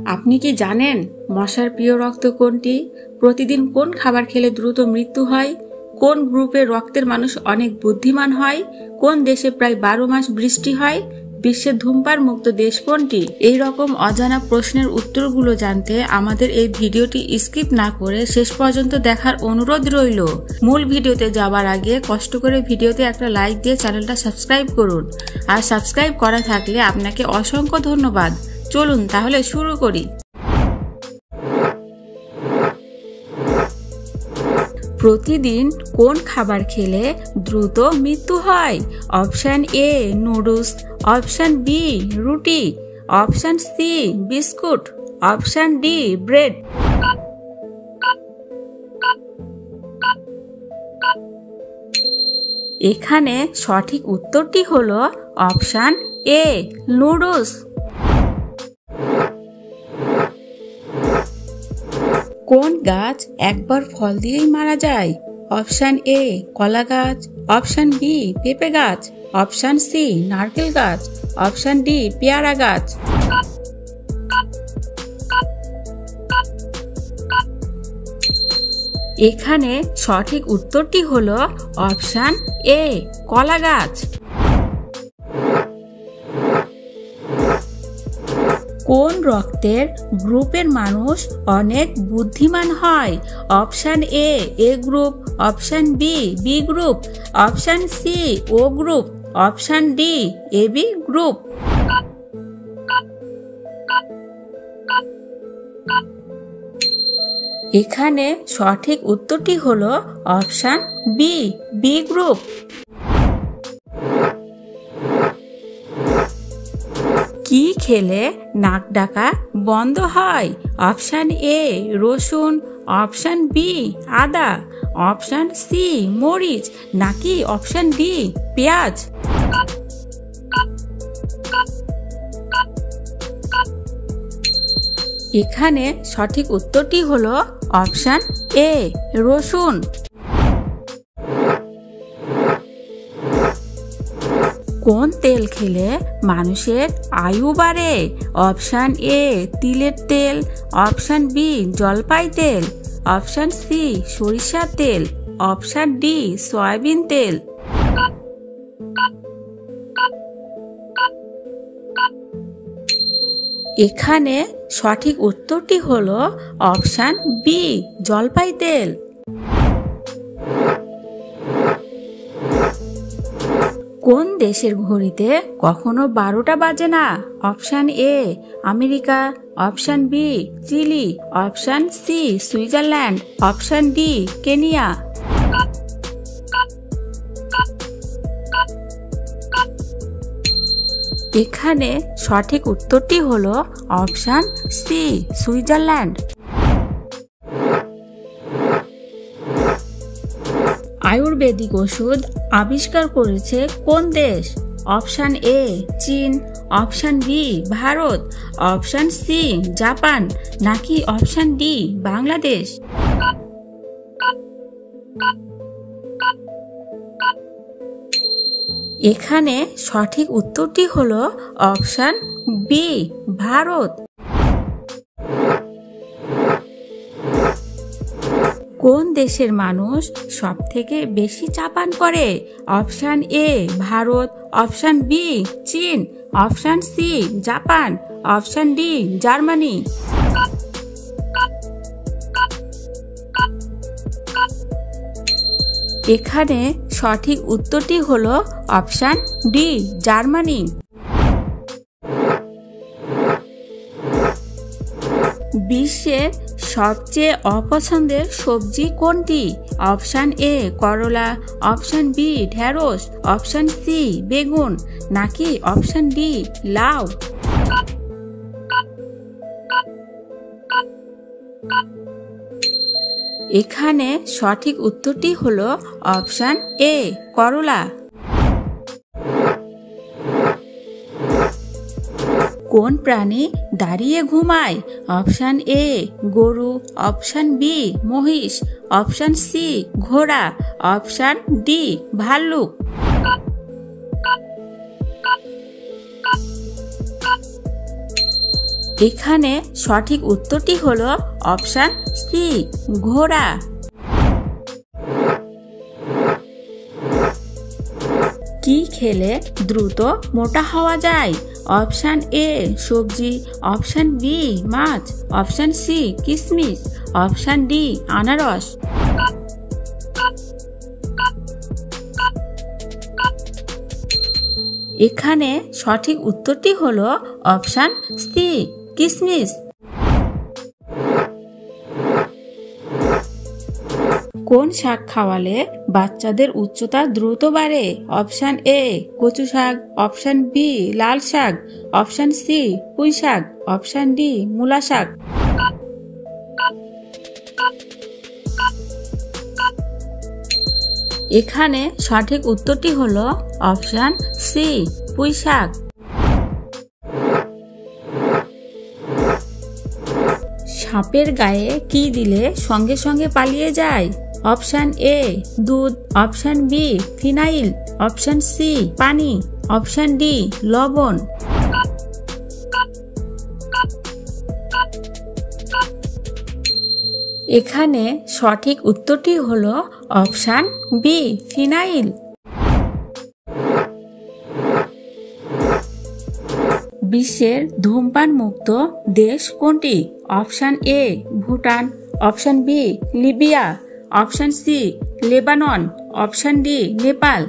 আপনি কি জানেন মশার প্রিয় রক্ত কোনটি? প্রতিদিন কোন খাবার খেলে দ্রুত মৃত্যু হয়? কোন গ্রুপের রক্তের মানুষ অনেক বুদ্ধিমান হয়? কোন দেশে প্রায় 12 মাস বৃষ্টি হয়? বিশ্বের ধূমপান মুক্ত দেশ কোনটি? এই রকম অজানা প্রশ্নের উত্তরগুলো জানতে আমাদের এই ভিডিওটি স্কিপ না করে শেষ পর্যন্ত দেখার অনুরোধ রইল। মূল ভিডিওতে যাবার আগে কষ্ট করে ভিডিওতে একটা লাইক দিয়ে চ্যানেলটা সাবস্ক্রাইব করুন। আর সাবস্ক্রাইব করা থাকলে আপনাকে অসংখ্য ধন্যবাদ। চলুন তাহলে শুরু করি। প্রতিদিন কোন খাবার খেলে দ্রুত মৃত্যু হয়? Option A noodles, option B রুটি, option C biscuit, option D bread. এখানে সঠিক উত্তরটি হলো অপশন এ নুডলস। কোন গাছ একবার ফল দিয়েই মারা যায়? অপশন এ কলা গাছ, অপশন বি পেঁপে গাছ, অপশন সি নারকেল গাছ, অপশন ডি পেয়ারা গাছ। এখানে সঠিক উত্তরটি হলো অপশন এ কলা গাছ। কোন রক্তের গ্রুপের মানুষ অনেক বুদ্ধিমান হয়? Option A group, option B B group, option C O group, option D AB group. এখানে সঠিক উত্তরটি হলো অপশন বি বি গ্রুপ। কি খেলে নাক ডাকা বন্ধ হয়? অপশন এ রসুন, অপশন বি আদা, অপশন সি মরিচ, নাকি অপশন ডি পেঁয়াজ? এখানে সঠিক উত্তরটি হলো অপশন এ রসুন। কোন তেল খেলে মানুষের আয়ু বাড়ে? অপশন এ তিলের তেল, অপশন বি জলপাই তেল, অপশন সি সরিষার তেল, অপশন ডি সয়াবিন তেল। এখানে সঠিক উত্তরটি হলো অপশন বি জলপাই তেল। কোন দেশের ঘড়িতে কখনো 12টা বাজে না? Option A America, option B Chile, option C Switzerland, option D Kenya. এখানে সঠিক উত্তরটি হলো অপশন সি সুইজারল্যান্ড। আয়ুর্বেদিক ওষুধ আবিষ্কার করেছে কোন দেশ? অপশন এ চীন, option B Bharat, option C Japan, নাকি অপশন ডি বাংলাদেশ? এখানে সঠিক উত্তরটি হলো অপশন বি ভারত। কোন দেশের মানুষ সব থেকে বেশি চা পান করে? Option A Bharat, option B চীন, option C Japan, option D Germany. এখানে সঠিক উত্তরটি হলো অপশন ডি জার্মানি। বিশ্বের সবচেয়ে অপছন্দের সবজি কোনটি? অপশন এ করলা, অপশন বি ঢেঁড়স, অপশন সি বেগুন, নাকি অপশন ডি লাউ? এখানে সঠিক উত্তরটি হলো অপশন এ করলা। কোন প্রাণী দাঁড়িয়ে ঘুমায়? অপশন এ গরু, অপশন বি মহিষ, অপশন সি ঘোড়া, অপশন ডি ভাল্লুক। এখানে সঠিক উত্তরটি হলো অপশন সি, ঘোড়া। কি খেলে দ্রুত মোটা হওয়া যায়? অপশন এ সবজি, অপশন বি মাছ, অপশন সি কিশমিশ, অপশন ডি আনারস। এখানে সঠিক উত্তরটি হলো অপশন সি, কিশমিশ। কোন শাক খাওয়ালে বাচ্চাদের উচ্চতা দ্রুত বাড়ে? অপশন এ কচু শাক, অপশন বি লাল শাক, অপশন সি পুঁই শাক, অপশন ডি মূলা শাক। এখানে সঠিক উত্তরটি হলো অপশন সি, পুঁই শাক। সাপের গায়ে কি দিলে সঙ্গে সঙ্গে পালিয়ে যায়? অপশন এ দুধ, option B phenyl, option C পানি, অপশন ডি লবণ। এখানে সঠিক উত্তরটি হলো অপশন বি, ফিনাইল। বিশ্বের ধূমপান মুক্ত দেশ কোনটি? Option A Bhutan, option B Libya, option C Lebanon, option D Nepal.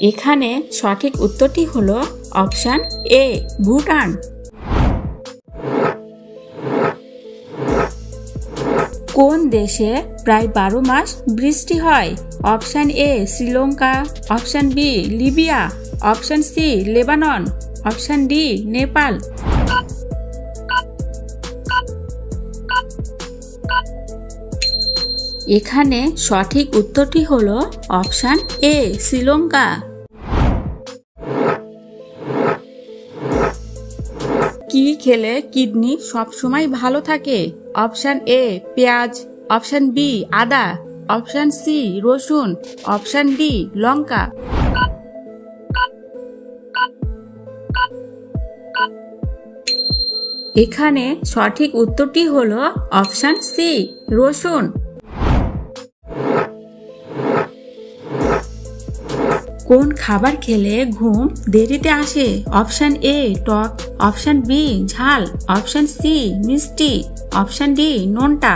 এখানে সঠিক উত্তরটি হলো অপশন এ ভুটান। কোন দেশে প্রায় 12 মাস বৃষ্টি হয়? Option A Sri Lanka, option B Libya, option C Lebanon, option D Nepal. এখানে সঠিক উত্তরটি হলো অপশন এ শ্রীলঙ্কা। কি খেলে কিডনি সবসময় ভালো থাকে? অপশন এ পেঁয়াজ, অপশন বি আদা, অপশন সি রসুন, অপশন ডি লঙ্কা। এখানে সঠিক উত্তরটি হলো অপশন সি রসুন। কোন খাবার খেলে ঘুম দেরিতে আসে? অপশন এ টক, অপশন বি ঝাল, অপশন সি মিষ্টি, অপশন ডি নোনতা।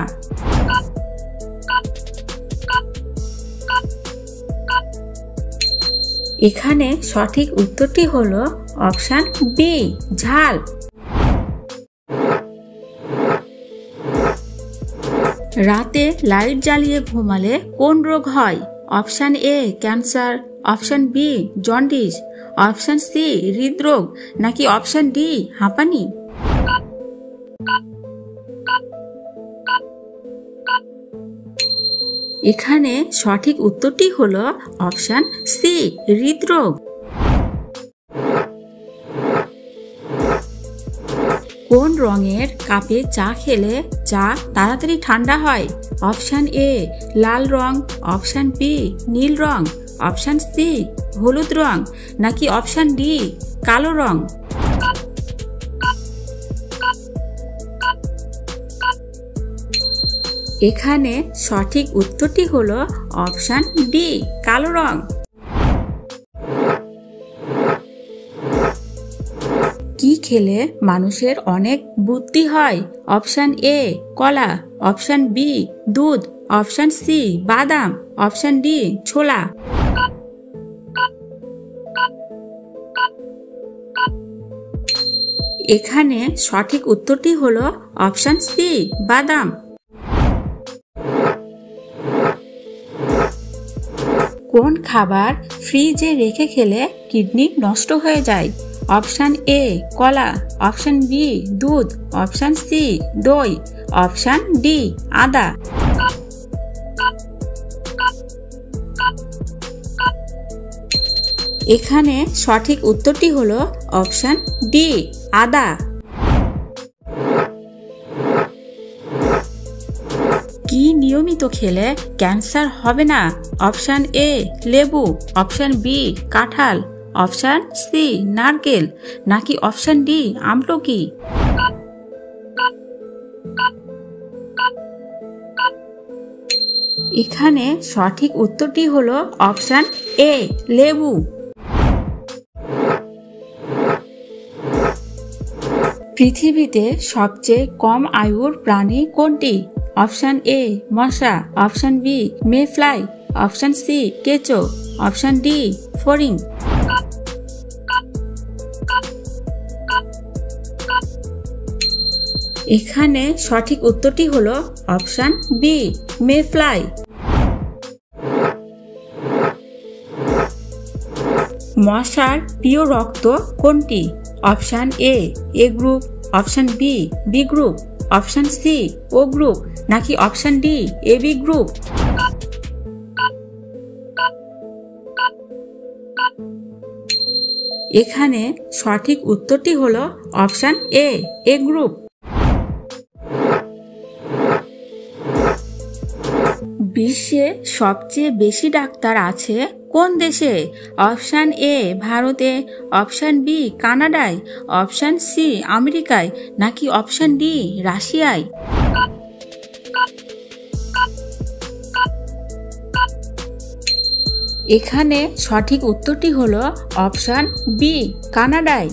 এখানে সঠিক উত্তরটি হলো অপশন বি ঝাল। রাতে লাইট জ্বালিয়ে ঘুমালে কোন রোগ হয়? Option A cancer, option B jaundice, option C হৃদরোগ, নাকি অপশন ডি হাঁপানি? এখানে সঠিক উত্তরটি হলো অপশন সি হৃদরোগ। কোন রঙের কাপে চা খেলে চা তাড়াতাড়ি ঠান্ডা হয়? অপশন এ লাল রং, অপশন বি নীল রং, অপশন সি হলুদ রং, নাকি অপশন ডি কালো রং? এখানে সঠিক উত্তরটি হলো অপশন ডি কালো রং। কি খেলে মানুষের অনেক বুদ্ধি হয়? অপশন এ কলা, অপশন বি দুধ, অপশন সি বাদাম, অপশন ডি ছোলা। এখানে সঠিক উত্তরটি হলো অপশন সি বাদাম। কোন খাবার ফ্রিজে রেখে খেলে কিডনি নষ্ট হয়ে যায়? অপশন এ কলা, অপশন বি দুধ, অপশন সি দই, অপশন ডি আদা। এখানে সঠিক উত্তরটি হলো অপশন ডি আদা। কি নিয়ম নিয়মিত খেলে ক্যান্সার হবে না? অপশন এ লেবু, অপশন বি কাঁঠাল, অপশন সি নারকেল, নাকি অপশন ডি আমলকি? এখানে সঠিক উত্তরটি হলো অপশন এ লেবু। পৃথিবীতে সবচেয়ে কম আয়ুর প্রাণী কোনটি? অপশন এ মশা, option B mayfly, option C কেঁচো, অপশন ডি ফড়িং। এখানে সঠিক উত্তরটি হলো অপশন বি মেফ্লাই। মশার প্রিয় রক্ত কোনটি? Option A group, option B B group, option C O group, নাকি অপশন ডি এবি গ্রুপ? এখানে সঠিক উত্তরটি হলো অপশন এ গ্রুপ। বিশ্বে সবচেয়ে বেশি ডাক্তার আছে কোন দেশে? অপশন এ ভারতে, অপশন বি কানাডায়, অপশন সি আমেরিকায়, নাকি অপশন ডি রাশিয়ায়? এখানে সঠিক উত্তরটি হলো অপশন বি কানাডায়।